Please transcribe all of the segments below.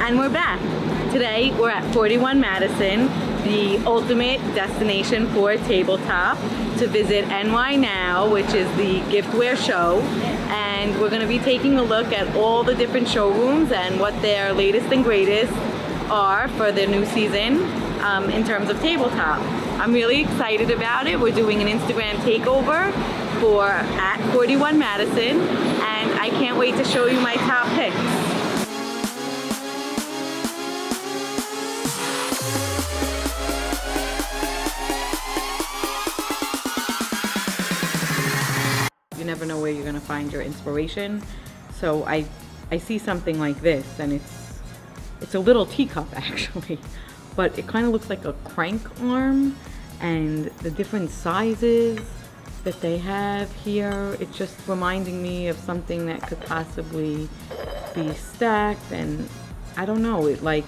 And we're back. Today we're at 41 Madison, the ultimate destination for tabletop, to visit NY Now, which is the giftware show. And we're going to be taking a look at all the different showrooms and what their latest and greatest are for the new season in terms of tabletop. I'm really excited about it. We're doing an Instagram takeover for at 41 Madison, and I can't wait to show you my top picks. You never know where you're gonna find your inspiration. So I see something like this, and it's a little teacup actually, but it kind of looks like a crank arm, and the different sizes that they have here, it's just reminding me of something that could possibly be stacked, and I don't know, it like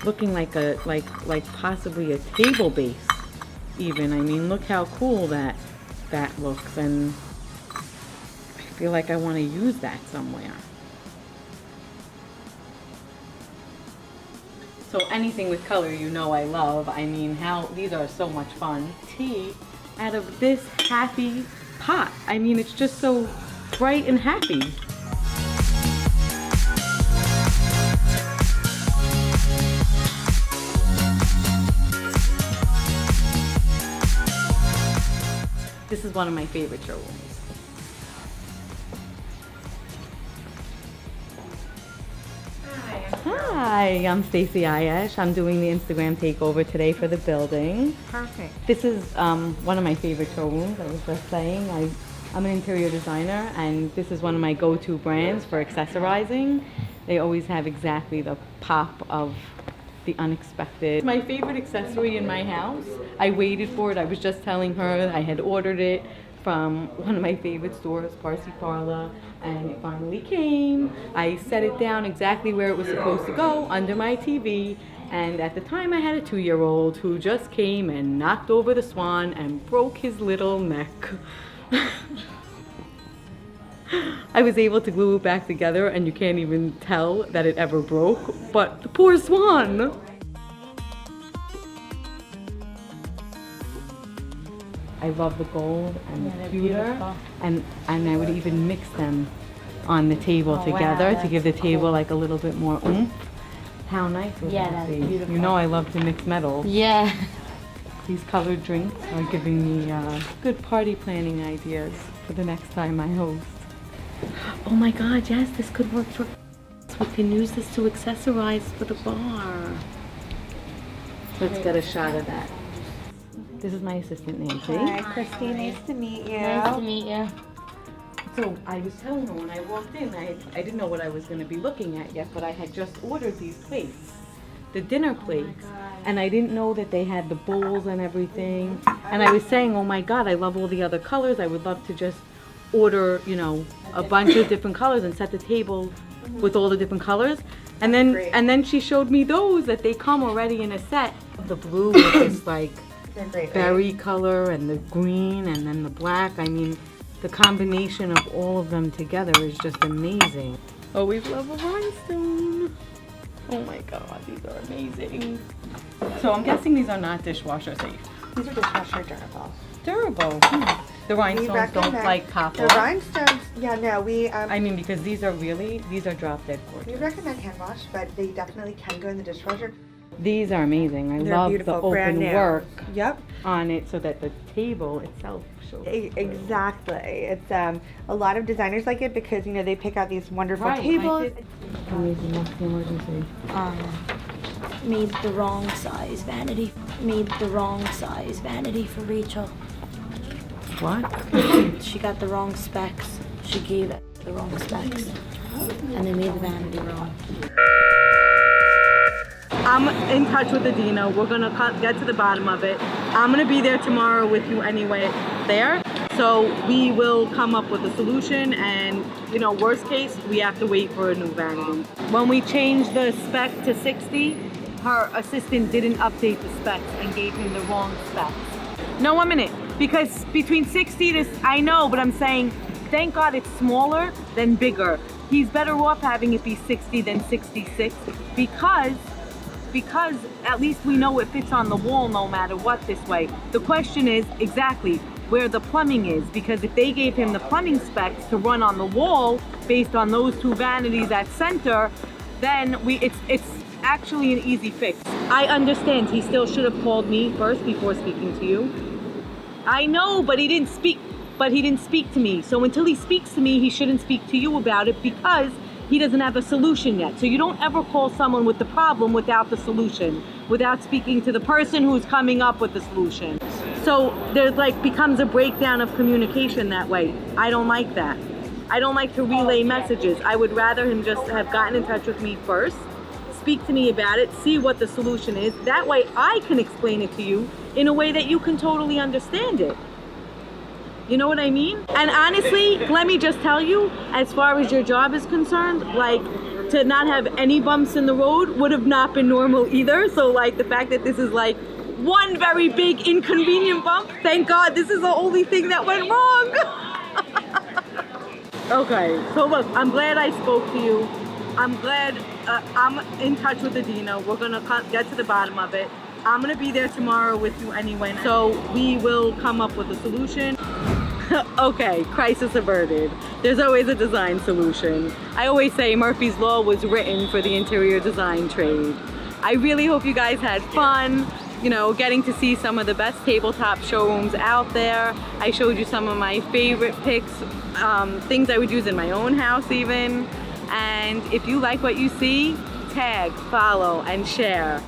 looking like a possibly a table base even. I mean, look how cool that looks, and I feel like I want to use that somewhere. So anything with color, you know I love. I mean, these are so much fun. Tea out of this happy pot. I mean, it's just so bright and happy. This is one of my favorite showrooms. Hi, I'm Stacy Ayash. I'm doing the Instagram takeover today for the building. Perfect. This is one of my favorite showrooms. I was just saying, I'm an interior designer, and this is one of my go-to brands for accessorizing. They always have exactly the pop of the unexpected. My favorite accessory in my house. I waited for it. I was just telling her I had ordered it from one of my favorite stores, Parsons School, and it finally came. I set it down exactly where it was supposed to go, under my TV, and at the time I had a 2-year-old who just came and knocked over the swan and broke his little neck. I was able to glue it back together, and you can't even tell that it ever broke, but the poor swan! I love the gold and the pewter, and I would even mix them on the table together to give the table like a little bit more oomph. How nice would that be? Beautiful. You know I love to mix metals. Yeah. These colored drinks are giving me good party planning ideas for the next time I host. Oh my God, yes, this could work for... We can use this to accessorize for the bar. Let's get a shot of that. This is my assistant, Nancy. Hi, Christy. Nice to meet you. Nice to meet you. So I was telling her when I walked in, I didn't know what I was going to be looking at yet, but I had just ordered these plates, the dinner plates, and I didn't know that they had the bowls and everything. And I was saying, oh my God, I love all the other colors. I would love to just order, you know, a bunch of different colors and set the table with all the different colors. And then she showed me those that they come already in a set. The blue with this like berry color, and the green, and then the black. I mean, the combination of all of them together is just amazing. Always love a rhinestone. Oh my God, these are amazing. So I'm guessing these are not dishwasher safe. These are dishwasher durable. Durable. The rhinestones don't like pop The off. rhinestones, yeah, no, we... I mean, because these are drop dead gorgeous. we recommend hand wash, but they definitely can go in the dishwasher. These are amazing. I They're love beautiful, the brand open new. work Yep. on it so that the table itself shows. Exactly. It's a lot of designers like it because, you know, they pick out these wonderful tables. Amazing. What's the emergency? Made the wrong size vanity. Made the wrong size vanity for Rachel. What? She got the wrong specs. She gave it the wrong specs. And they made the vanity wrong. I'm in touch with Adina. We're gonna get to the bottom of it. I'm gonna be there tomorrow with you anyway there. So we will come up with a solution, and you know, worst case, we have to wait for a new vanity. When we changed the spec to 60, her assistant didn't update the specs and gave him the wrong specs. No, 1 minute, because between 60 to, I know, but I'm saying, thank God it's smaller than bigger. he's better off having it be 60 than 66 because at least we know it fits on the wall no matter what this way. The question is exactly where the plumbing is, because if they gave him the plumbing specs to run on the wall based on those two vanities at center, then it's actually an easy fix. I understand he still should have called me first before speaking to you. I know, but he didn't speak to me. So until he speaks to me, he shouldn't speak to you about it because he doesn't have a solution yet. So you don't ever call someone with the problem without the solution, without speaking to the person who's coming up with the solution. So there's like becomes a breakdown of communication that way. I don't like that. I don't like to relay messages. I would rather him just have gotten in touch with me first, speak to me about it, see what the solution is. That way I can explain it to you in a way that you can totally understand it. You know what I mean? And honestly, let me just tell you, as far as your job is concerned, like to not have any bumps in the road would have not been normal either. So like the fact that this is like one very big inconvenient bump, thank God this is the only thing that went wrong. Okay, so look, I'm glad I spoke to you. I'm glad I'm in touch with Adina. We're gonna get to the bottom of it. I'm gonna be there tomorrow with you anyway, so we will come up with a solution. Okay, crisis averted. There's always a design solution. I always say Murphy's Law was written for the interior design trade. I really hope you guys had fun, you know, getting to see some of the best tabletop showrooms out there. I showed you some of my favorite picks, things I would use in my own house even. And if you like what you see, tag, follow, and share.